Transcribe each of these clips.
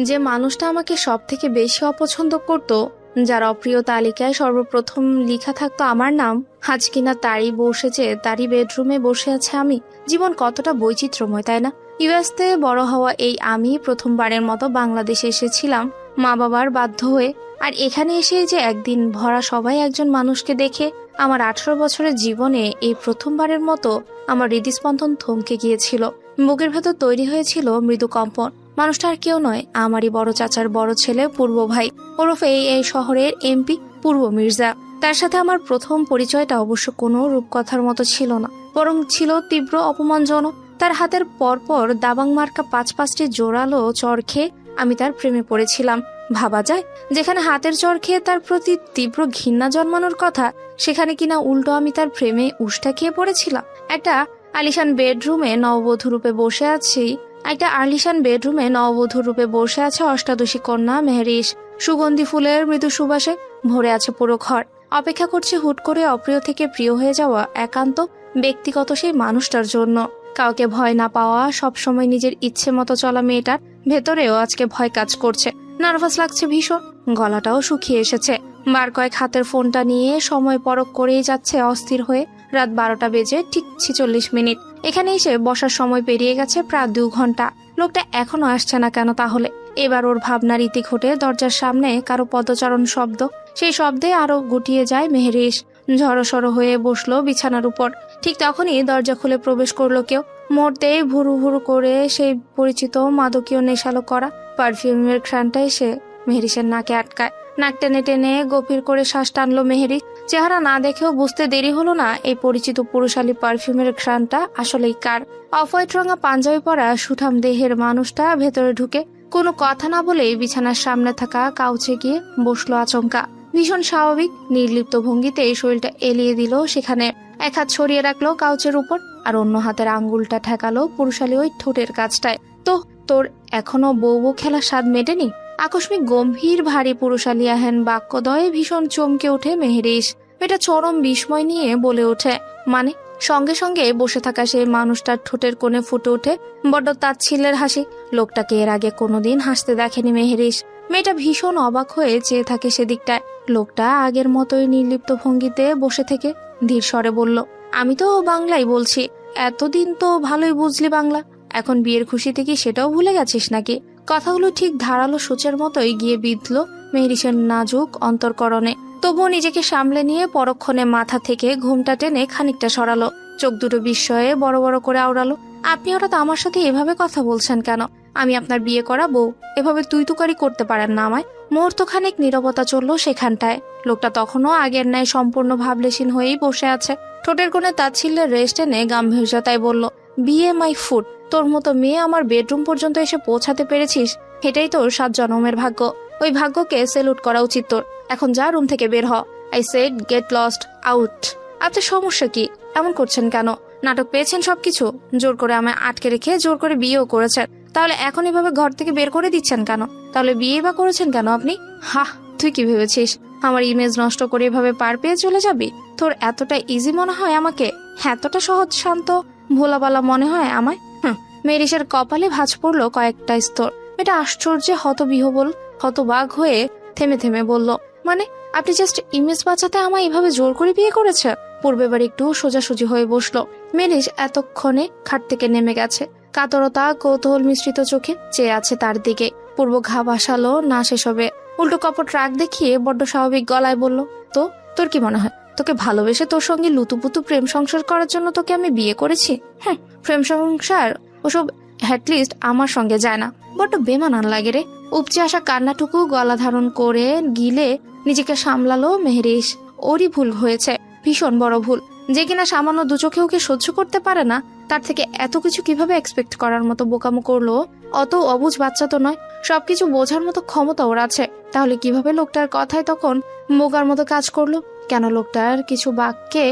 যে মানুষটা আমাকে সব থেকে বেশি অপছন্দ করত, যার অপ্রিয় তালিকায় সর্বপ্রথম লেখা থাকতো আমার নাম, আজ কিনা তারই বসেছে, তারই বেডরুমে বসে আছে আমি। জীবন কতটা বৈচিত্র্যময়, তাই না? ইউএসতে বড় হওয়া এই আমি প্রথমবারের মতো বাংলাদেশে এসেছিলাম মা বাবার বাধ্য হয়ে। আর এখানে এসে যে একদিন ভরা সবাই একজন মানুষকে দেখে আমার 18 বছরের জীবনে এই প্রথমবারের মতো আমার হৃদস্পন্দন থমকে গিয়েছিল। বুকের ভেতর তৈরি হয়েছিল মৃদু কম্পন। মানুষটা আর কেউ নয়, আমারই বড় চাচার বড় ছেলে পূর্ব ভাই, ওরফে এই শহরের এমপি পূর্ব মির্জা। তার সাথে আমার প্রথম পরিচয়টা অবশ্য কোনো রূপকথার মতো ছিল না, বরং ছিল তীব্র অপমানজনক। তার হাতের পরপর দাবাং মার্কা 5-5টি জোরালো চর খেয়ে আমি তার প্রেমে পড়েছিলাম। ভাবা যায়, যেখানে হাতের চর খেয়ে তার প্রতি তীব্র ঘৃণা জন্মানোর কথা, সেখানে কিনা উল্টো আমি তার প্রেমে উষ্টা খেয়ে পড়েছিলাম। একটা আলিশান বেডরুমে নববধূ রূপে বসে আছে অষ্টাদশী কন্যা মেহরিশ। সুগন্ধি ফুলের মৃদু সুবাসে ভরে আছে পুরো ঘর। অপেক্ষা করছে হুট করে অপ্রিয় থেকে প্রিয় হয়ে যাওয়া একান্ত ব্যক্তিগত সেই মানুষটার জন্য। কাউকে ভয় না পাওয়া, সবসময় নিজের ইচ্ছে মতো চলা মেয়েটার ভেতরেও আজকে ভয় কাজ করছে। নার্ভাস লাগছে ভীষণ, গলাটাও শুকিয়ে এসেছে। বার কয়েক হাতের ফোনটা নিয়ে সময় পরখ করেই যাচ্ছে অস্থির হয়ে। রাত 12টা বেজে ঠিক 46 মিনিট। এখানে এসে বসার সময় পেরিয়ে গেছে প্রায় 2 ঘন্টা। লোকটা এখনো আসছে না কেন তাহলে? এবার ওর ভাবনার ইতি ঘটে দরজার সামনে কারো পদচারণ শব্দ। সেই শব্দে আরো গুটিয়ে যায় মেহরিশ। ঝড়সড় হয়ে বসলো বিছানার উপর। ঠিক তখনই দরজা খুলে প্রবেশ করলো কেউ। মুহূর্তেই ভুরু ভুরু করে সেই পরিচিত মাদকীয় নেশালো করা পারফিউমের ঘ্রাণটা এসে মেহরিশের নাকে আটকায়। নাক টেনে টেনে গভীর করে শ্বাস টানলো মেহরিশ। চেহারা না দেখেও বুঝতে দেরি হলো না এই পরিচিত পুরুষালী পারফিউমের ঘ্রাণটা আসলেই কার। অফ হোয়াইট রঙা পাঞ্জাবি পরা সুঠাম দেহের মানুষটা ভেতরে ঢুকে কোনো কথা না বলেই বিছানার সামনে থাকা কাউচে গিয়ে বসলো আচমকা। ভীষণ স্বাভাবিক নির্লিপ্ত ভঙ্গিতে এই শরীরটা এলিয়ে দিল সেখানে। এক হাত ছড়িয়ে রাখলো কাউচের উপর, আর অন্য হাতের আঙ্গুলটা ঠেকালো পুরুষালী ওই ঠোঁটের কাছটায়। তো তোর এখনো বউ খেলার স্বাদ মেটেনি? আকস্মিক গম্ভীর ভারী পুরুষালী আহেন বাক্যদয়ে ভীষণ চমকে ওঠে মেহরিশ। এটা চরম বিস্ময় নিয়ে বলে ওঠে, মানে? সঙ্গে সঙ্গে বসে থাকা সেই মানুষটার ঠোঁটের কোণে ফুটে ওঠে বড্ড তাচ্ছিল্যের হাসি। লোকটাকে এর আগে কোনোদিন হাসতে দেখেনি মেহরিশ। মেয়েটা ভীষণ অবাক হয়ে চেয়ে থাকে সেদিকটায়। লোকটা আগের মতোই নির্লিপ্ত ভঙ্গিতে বসে থেকে ধীর স্বরে বলল, আমি তো বাংলাই বলছি। এতদিন তো ভালোই বুঝলি বাংলা, এখন বিয়ের খুশিতে কি সেটাও ভুলে গেছিস নাকি? কথাগুলো ঠিক ধারালো সূচের মতোই গিয়ে বিঁধল মেহরিশের নাজুক অন্তর্করণে। তবুও নিজেকে সামলে নিয়ে পরক্ষণে মাথা থেকে ঘুমটা টেনে খানিকটা সরালো। চোখ দুটো বিস্ময়ে বড় বড় করে আওড়ালো। আপনি হঠাৎ আমার সাথে এভাবে কথা বলছেন কেন? আমি আপনার বিয়ে করা বউ, এভাবে তুই তুকারি করতে পারেন না আমায়। মুহূর্তখানেক নীরবতা চলল সেখানটায়। লোকটা তখনও আগের ন্যায় সম্পূর্ণ ভাবলেশীন হয়েই বসে আছে। ঠোঁটের কোণে তাচ্ছিল্যের রেস্ট এনে গাম্ভীর্যতায় বলল, বিয়ে মাই ফুড। তোর মতো মেয়ে আমার বেডরুম পর্যন্ত এসে পৌঁছাতে পেরেছিস, এটাই তোর 7 জন্মের ভাগ্য। ওই ভাগ্যকে সেলুট করা উচিত তোর। এখন যা, রুম থেকে বের হ। I said get lost out. আপনার সমস্যা কি? এমন করছেন কেন? নাটক পেয়েছেন সবকিছু? জোর করে আমায় আটকে রেখে জোর করে বিয়েও করেছেন, তাহলে এখন এভাবে ঘর থেকে বের করে দিচ্ছেন কেন? তাহলে বিয়ে বা করেছেন কেন আপনি? হাহ, তুই কি ভেবেছিস আমার ইমেজ নষ্ট করে এভাবে পার পেয়ে চলে যাবি? তোর এতটা ইজি মনে হয় আমাকে? এতটা সহজ শান্ত ভোলাবালা মনে হয় আমায়? মেরিসের কপালে ভাঁজ পড়লো কয়েকটা স্তর। এটা আশ্চর্যে হতবাগ হয়ে থেমে থেমে বলল, মানে আপনি জাস্ট ইমেজ বাঁচাতে আমায় এভাবে জোর করে বিয়ে করেছে? পূর্বেবার একটু সোজাসুজি হয়ে বসলো। মেরিস এতক্ষণে খাট থেকে নেমে গেছে। কাতরতা কৌতূহল মিশ্রিত চোখে চেয়ে আছে তার দিকে। পূর্ব ঘা ভাসালো না সেসবে। উল্টো কপট রাগ দেখিয়ে বড্ড স্বাভাবিক গলায় বলল, তো তোর কি মনে হয় তোকে ভালোবেসে তোর সঙ্গে লুতুপুতু প্রেম সংসার করার জন্য তোকে আমি বিয়ে করেছি? হ্যাঁ, প্রেম সংসার ওসব অ্যাটলিস্ট আমার সঙ্গে যায় না। বড্ড বেমানান লাগে রে। উপচে আসা কান্নাটুকু গলা ধারণ করে গিলে নিজেকে সামলালো মেহরিশ। ওরই ভুল হয়েছে, ভীষণ বড় ভুল। যে কিনা সামান্য দু চোখে ওকে সহ্য করতে পারে না, তার থেকে এত কিছু কিভাবে এক্সপেক্ট করার মতো বোকামো করলো? অত অবুঝ বাচ্চা তো নয়, সবকিছু বোঝার মতো ক্ষমতা ওর আছে। তাহলে কিভাবে লোকটার কথায় তখন বোকার মতো কাজ করলো? কেন লোকটার কিছু বাক্যে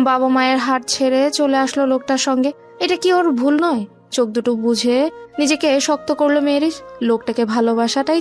বাবা মায়ের হাত ছেড়ে চলে আসলো লোকটার সঙ্গে? এটা কি ওর ভুল নয়? চোখ দুটো বুঝে নিজেকে শক্ত করলো মেরিস। লোকটাকে ভালোবাসাটাই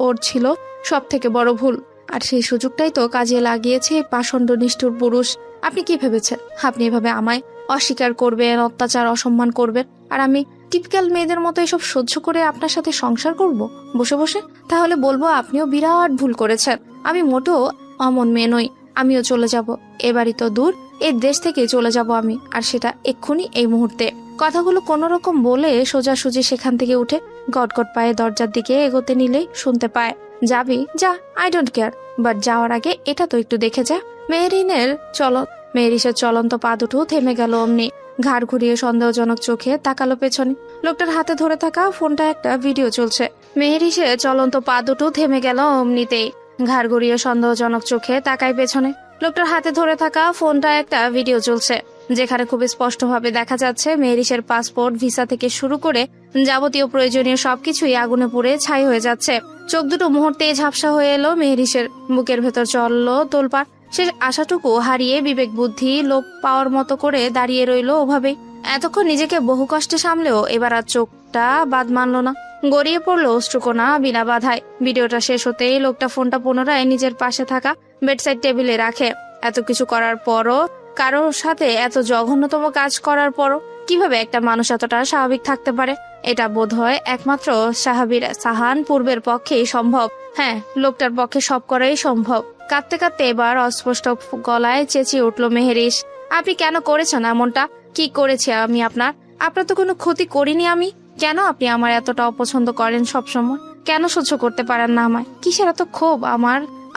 ওর ছিল সব থেকে বড় ভুল, আর সেই সুযোগটাই তো কাজে লাগিয়েছে পাষণ্ড নিষ্ঠুর পুরুষ। আপনি কি ভেবেছেন আপনি এভাবে আমায় অস্বীকার করবেন, অত্যাচার অসম্মান করবেন, আর আমি টিপিক্যাল মেয়েদের মতো এসব সহ্য করে আপনার সাথে সংসার করব বসে বসে? তাহলে বলবো আপনিও বিরাট ভুল করেছেন। আমি মোটেও অমন মেয়ে নই। আমিও চলে যাব। এবারই তো দূর, এই দেশ থেকে চলে যাব আমি, আর সেটা এক্ষুনি, এই মুহূর্তে। কথাগুলো কোনো রকম বলে সোজাসুজি সেখান থেকে উঠে গটগট পায়ে দরজার দিকে এগোতে নিলেই শুনতে পায়, যাবি যা, আই ডোন্ট কেয়ার, বাট যাওয়ার আগে এটা তো একটু দেখে যা। মেহেরিসের চলন্ত পা দুটো থেমে গেল অমনি। ঘাড় ঘুরিয়ে সন্দেহজনক চোখে তাকালো পেছনে। লোকটার হাতে ধরে থাকা ফোনটা একটা ভিডিও চলছে। মেহেরিসের চলন্ত পা দুটো থেমে গেল অমনিতেই। ঘাড় ঘুরিয়ে সন্দেহজনক চোখে তাকায় পেছনে। লোকটার হাতে ধরে থাকা ফোনটা একটা ভিডিও চলছে, যেখানে খুব স্পষ্টভাবে দেখা যাচ্ছে মেহেরিসের পাসপোর্ট, ভিসা থেকে শুরু করে যাবতীয় প্রয়োজনীয় সবকিছুই আগুনে পুড়ে ছাই হয়ে যাচ্ছে। চোখ দুটো মুহূর্তে ঝাপসা হয়ে এলো মেহেরিসের। বুকের ভেতর চললো তোলপাড়। সে আশাটুকু হারিয়ে বিবেক বুদ্ধি লোপ পাওয়ার মতো করে দাঁড়িয়ে রইল ওভাবেই। এতক্ষণ নিজেকে বহু কষ্টে সামলেও এবার আর চোখটা বাদ মানল না। গড়িয়ে পড়লো অশ্রুকণা বিনা বাধায়। ভিডিওটা শেষ হতেই লোকটা ফোনটা পুনরায় নিজের পাশে থাকা বেডসাইড টেবিলে রাখে। এত কিছু করার পরও, কারোর সাথে এত জঘন্যতম কাজ করার পরও কিভাবে একটা মানুষ এতটা স্বাভাবিক থাকতে পারে? এটা বোধহয় একমাত্র সাহান পূর্বের পক্ষেই সম্ভব। হ্যাঁ, লোকটার পক্ষে সব করাই সম্ভব। কাঁদতে কাঁদতে এবার অস্পষ্ট গলায় চেঁচিয়ে উঠল মেহেরিস, আপনি কেন করেছেন এমনটা? কি করেছি আমি আপনার তো কোনো ক্ষতি করিনি আমি। কেন আপনি আমার এতটা অপছন্দ করেন সবসময়? কেন সহ্য করতে পারেন না আমায়? কিসের এত ক্ষোভ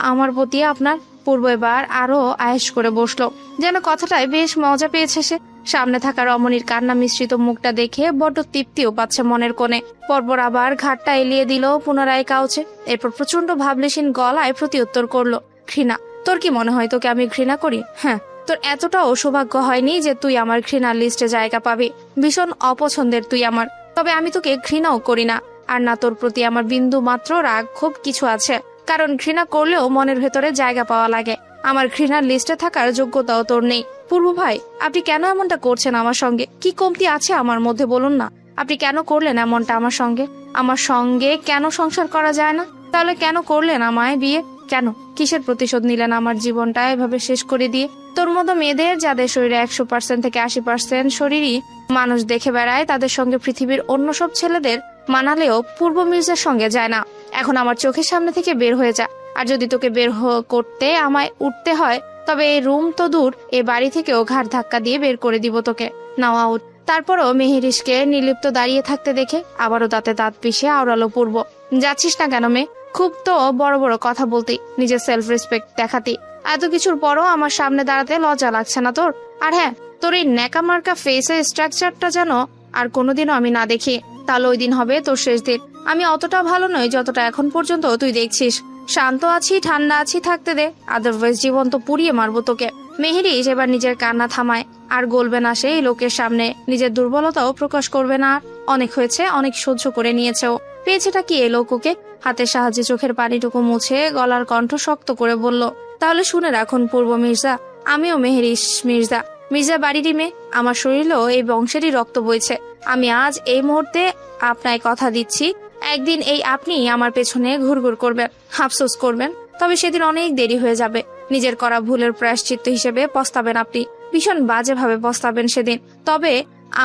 আমার প্রতি আপনার? পূর্ব এবার আরো আয়েশ করে বসলো, যেন কথাটায় বেশ মজা পেয়েছে সে। সামনে থাকা রমণীর কান্না মিশ্রিত মুখটা দেখে বড্ড তৃপ্তিও পাচ্ছে মনের কোণে। পরপর আবার ঘাটটা এলিয়ে দিল পুনরায় কাউচে। এরপর প্রচন্ড ভাবলেশীন গলায় প্রতি উত্তর করলো, ঘৃণা? তোর কি মনে হয় তোকে আমি ঘৃণা করি? হ্যাঁ, তোর এতটাও সৌভাগ্য হয়নি যে তুই আমার ঘৃণার লিস্টে জায়গা পাবি। ভীষণ অপছন্দের তুই আমার, তবে আমি তোকে ঘৃণাও করি না। আর না তোর প্রতি আমার বিন্দু মাত্র রাগ খুব কিছু আছে, কারণ ঘৃণা করলেও মনের ভেতরে জায়গা পাওয়া লাগে। আমার ঘৃণার লিস্টে থাকার যোগ্যতাও তোর নেই। পূর্ব ভাই, আপনি কেন এমনটা করছেন আমার সঙ্গে? কি কমতি আছে আমার মধ্যে বলুন না? আপনি কেন করলেন এমনটা আমার সঙ্গে? আমার সঙ্গে কেন সংসার করা যায় না? তাহলে কেন করলেন আমায় বিয়ে? কেন? কিসের প্রতিশোধ নিলেন আমার জীবনটা এভাবে শেষ করে দিয়ে? তোর মতো মেয়েদের যাদের শরীরে 100% থেকে 80% শরীরই মানুষ দেখে বেড়ায়, তাদের সঙ্গে পৃথিবীর অন্য সব ছেলেদের মানালেও পূর্ব মির্জার সঙ্গে যায় না। এখন আমার চোখের সামনে থেকে বের হয়ে যা। আর যদি তোকে বের করতে আমায় উঠতে হয়, তবে এই রুম তো দূর, এ বাড়ি থেকেও ঘাড় ধাক্কা দিয়ে বের করে দিব তোকে। নাও আউট। তারপরও মেহেরিসকে নির্লিপ্ত দাঁড়িয়ে থাকতে দেখে আবারও দাঁতে দাঁত পিষে আওড়ালো পূর্ব, যাচ্ছিস না কেন মেয়ে? খুব তো বড় বড় কথা বলতি, নিজের সেলফ রেসপেক্ট দেখাতি। এত কিছুর পরও আমার সামনে দাঁড়াতে লজ্জা লাগছে না তোর? আর হ্যাঁ, তোর এই ন্যাকামার্কা ফেসের স্ট্রাকচারটা যেন আর কোনোদিনও আমি না দেখি, তাহলে ওই দিন হবে তোর শেষ দিন। আমি অতটা ভালো নই যতটা এখন পর্যন্ত তুই দেখছিস। শান্ত আছি, ঠান্ডা আছি, থাকতে দে, আদারওয়াইজ জীবন তো পুড়িয়ে মারবো তোকে। মেহেরিস এবার নিজের কান্না থামায়। আর গলবে না সেই লোকের সামনে, নিজের দুর্বলতাও প্রকাশ করবে না। অনেক হয়েছে, অনেক সহ্য করে নিয়েছেও। পেয়েছেটা কি এই লোককে? হাতের সাহায্যে চোখের পানিটুকু মুছে গলার কণ্ঠ শক্ত করে বলল, তাহলে শুনে রাখুন পূর্ব মির্জা, আমিও মেহেরিস মির্জা বাড়িরই মেয়ে। আমার শরীরেও এই বংশেরই রক্ত বইছে। আমি আজ এই মুহূর্তে আপনায় কথা দিচ্ছি, একদিন এই আপনি আমার পেছনে ঘুরঘুর করবেন, আফসোস করবেন, তবে সেদিন অনেক দেরি হয়ে যাবে। নিজের করা ভুলের প্রায়শ্চিত্ত হিসেবে পস্তাবেন আপনি, ভীষণ বাজেভাবে পস্তাবেন সেদিন। তবে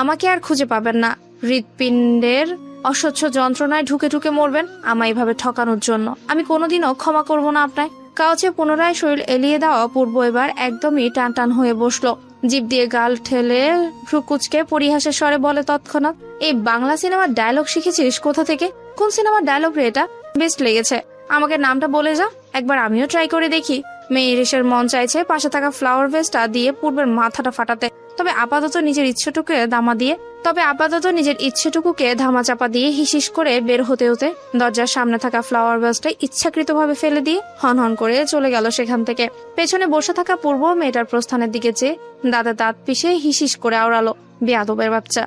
আমাকে আর খুঁজে পাবেন না। হৃৎপিণ্ডের অস্বচ্ছ যন্ত্রণায় ঢুকে ঢুকে মরবেন আমায় এভাবে ঠকানোর জন্য। আমি কোনোদিনও ক্ষমা করব না আপনায়। কাউচে পুনরায় শরীর এলিয়ে দেওয়া পূর্ব এবার একদমই টান টান হয়ে বসলো। জিভ দিয়ে গাল ঠেলে ভ্রুকুচকে পরিহাসের স্বরে বলে তৎক্ষণাৎ, এই বাংলা সিনেমার ডায়লগ শিখেছিস কোথা থেকে? কোন সিনেমার ডায়লগ রে এটা? বেস্ট লেগেছে, আমাকে নামটা বলে যা, একবার আমিও ট্রাই করে দেখি। মেয়েরিসের মন চাইছে পাশে থাকা ফ্লাওয়ার ভেসটা দিয়ে পূর্বের মাথাটা ফাটাতে, তবে আপাতত নিজের ইচ্ছেটুকুকে ধামাচাপা দিয়ে হিসিস করে বের হতে হতে দরজার সামনে থাকা ফ্লাওয়ার ভেসটা ইচ্ছাকৃতভাবে ফেলে দিয়ে হনহন করে চলে গেল সেখান থেকে। পেছনে বসে থাকা পূর্ব মেয়েটার প্রস্থানের দিকে চেয়ে দাঁতে দাঁত পিষে হিসিস করে আওড়ালো, বেয়াদবের বাচ্চা।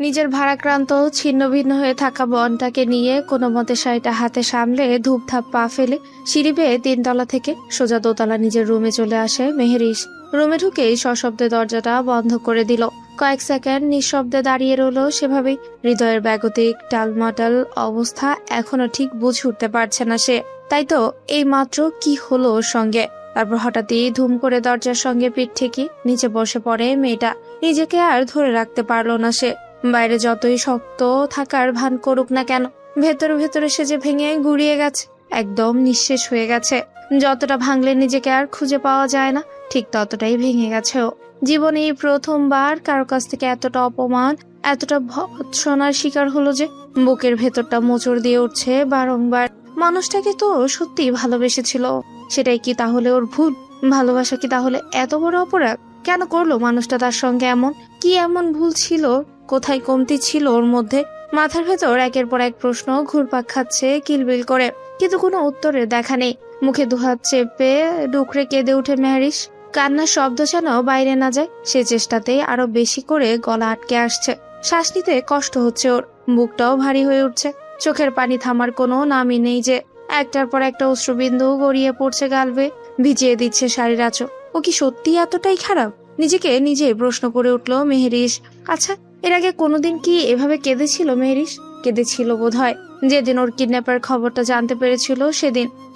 নিজের ভারাক্রান্ত ছিন্ন ভিন্ন হয়ে থাকা বনটাকে নিয়ে কোনো মতে শাড়িটা হাতে সামলে ধূপধাপ পা ফেলে সিঁড়ি বেয়ে 3 তলা থেকে সোজা 2 তলা নিজের রুমে চলে আসে মেহেরিস। রুমে ঢুকেই সশব্দে দরজাটা বন্ধ করে দিল। কয়েক সেকেন্ড নিঃশব্দে দাঁড়িয়ে রইল সেভাবেই। হৃদয়ের ব্যাগতিক টালমাটাল অবস্থা এখনো ঠিক বুঝে উঠতে পারছে না সে। তাই তো এই মাত্র কি হলো ওর সঙ্গে? তারপর হঠাৎই ধুম করে দরজার সঙ্গে পিঠ ঠেকি নিচে বসে পড়ে মেয়েটা। নিজেকে আর ধরে রাখতে পারলো না সে। বাইরে যতই শক্ত থাকার ভান করুক না কেন, ভেতরে ভেতরে সে যে ভেঙে গুড়িয়ে গেছে, একদম নিঃশেষ হয়ে গেছে। যতটা ভাঙলে নিজেকে আর খুঁজে পাওয়া যায় না, ঠিক ততটাই ভেঙে গেছে ও। জীবনে এই প্রথমবার কারো কাছ থেকে এতটা অপমান, এতটা ভৎসনার শিকার হলো যে বুকের ভেতরটা মোচড় দিয়ে উঠছে বারংবার। মানুষটাকে তো সত্যি ভালোবেসেছিল, সেটাই কি তাহলে ওর ভুল? ভালোবাসা কি তাহলে এত বড় অপরাধ? কেন করলো মানুষটা তার সঙ্গে এমন? কি এমন ভুল ছিল? কোথায় কমতি ছিল ওর মধ্যে? মাথার ভেতর একের পর এক প্রশ্ন ঘুরপাক খাচ্ছে কিলবিল করে, কিন্তু কোনো উত্তরের দেখা নেই। মুখে দুহাত চেপে ডুকরে কেঁদে উঠে মেহরিশ। কান্নার শব্দ যেন বাইরে না যায়, সে চেষ্টাতেই আরো বেশি করে গলা আটকে আসছে। শ্বাস নিতে কষ্ট হচ্ছে ওর, বুকটাও ভারী হয়ে উঠছে। চোখের পানি থামার কোনো নামই নেই যে, একটার পর একটা অশ্রুবিন্দু গড়িয়ে পড়ছে গাল বেয়ে, ভিজিয়ে দিচ্ছে শাড়ির আঁচল। ও কি সত্যি এতটাই খারাপ? নিজেকে নিজে প্রশ্ন করে উঠল মেহরিশ। আচ্ছা, এর আগে কোনোদিন কি এভাবে কেঁদেছিল মেহরিশ? কেঁদেছিল বোধহয় যেদিন ওর কিডন্যাপের খবরটা জানতে পেরেছিল।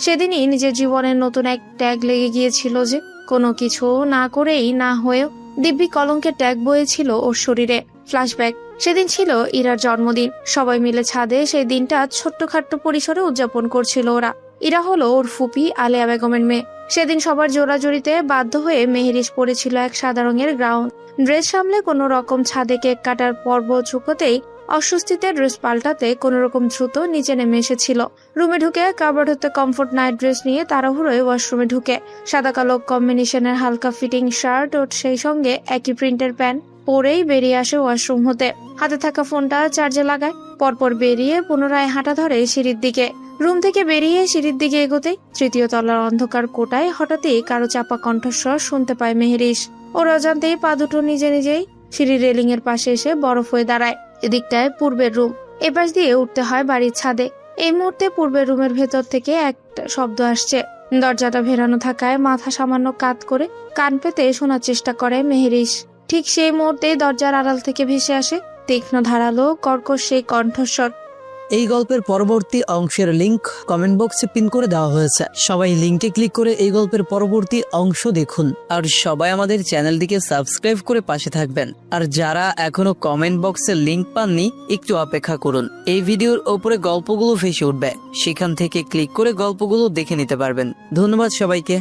সেদিনই নিজের জীবনের নতুন এক ট্যাগ লেগে গিয়েছিল যে, কোনো কিছু না করেই না হয়েও দিব্যি কলঙ্কের ট্যাগ বয়েছিল ওর শরীরে। ফ্ল্যাশব্যাক, সেদিন ছিল ইরার জন্মদিন। সবাই মিলে ছাদে সেই দিনটা ছোট্টখাট্ট পরিসরে উদযাপন করছিল ওরা। ইরা হলো ওর ফুপি আলেয়া বেগমের মেয়ে। সেদিন সবার জোরাজোরিতে বাধ্য হয়ে মেহরিশ পরেছিল এক সাদা রঙের গ্রাউন্ড ড্রেস। সামলে কোনো রকম ছাদে কেক কাটার পর্ব চুকোতেই অস্বস্তিতে ড্রেস পাল্টাতে কোন রকম দ্রুত নিচে নেমে এসেছিল। রুমে ঢুকে কাবার্ড হতে কমফোর্ট নাইট ড্রেস নিয়ে তাড়াহুড়োয় ওয়াশরুমে ঢুকে সাদা কালো কম্বিনেশনের হালকা ফিটিং শার্ট ও সেই সঙ্গে একই প্রিন্টের প্যান্ট পরেই বেরিয়ে আসে ওয়াশরুম হতে। হাতে থাকা ফোনটা চার্জে লাগায়, পরপর বেরিয়ে পুনরায় হাঁটা ধরে সিঁড়ির দিকে। রুম থেকে বেরিয়ে সিঁড়ির দিকে এগোতেই তৃতীয় তলার অন্ধকার কোটায় হঠাৎই কারো চাপা কণ্ঠস্বর শুনতে পায় মেহরিশ। ওর অজান্তেই পা দুটো নিজে নিজেই সিঁড়ির রেলিং এর পাশে এসে বরফ হয়ে দাঁড়ায়। এদিকটায় পূর্বের রুম, এপাশ দিয়ে উঠতে হয় বাড়ির ছাদে। এই মুহূর্তে পূর্বের রুমের ভেতর থেকে একটা শব্দ আসছে। দরজাটা ভেরানো থাকায় মাথা সামান্য কাত করে কান পেতে শোনার চেষ্টা করে মেহরিশ। ঠিক সেই মুহূর্তে দরজার আড়াল থেকে ভেসে আসে তীক্ষ্ণ ধারালো কর্কশ সেই কণ্ঠস্বর। এই গল্পের পরবর্তী অংশের লিংক কমেন্ট বক্সে পিন করে দেওয়া হয়েছে। সবাই লিংকে ক্লিক করে এই গল্পের পরবর্তী অংশ দেখুন। আর সবাই আমাদের চ্যানেলটিকে সাবস্ক্রাইব করে পাশে থাকবেন। আর যারা এখনো কমেন্ট বক্সে লিংক পাননি, একটু অপেক্ষা করুন। এই ভিডিওর ওপরে গল্পগুলো ভেসে উঠবে, সেখান থেকে ক্লিক করে গল্পগুলো দেখে নিতে পারবেন। ধন্যবাদ সবাইকে।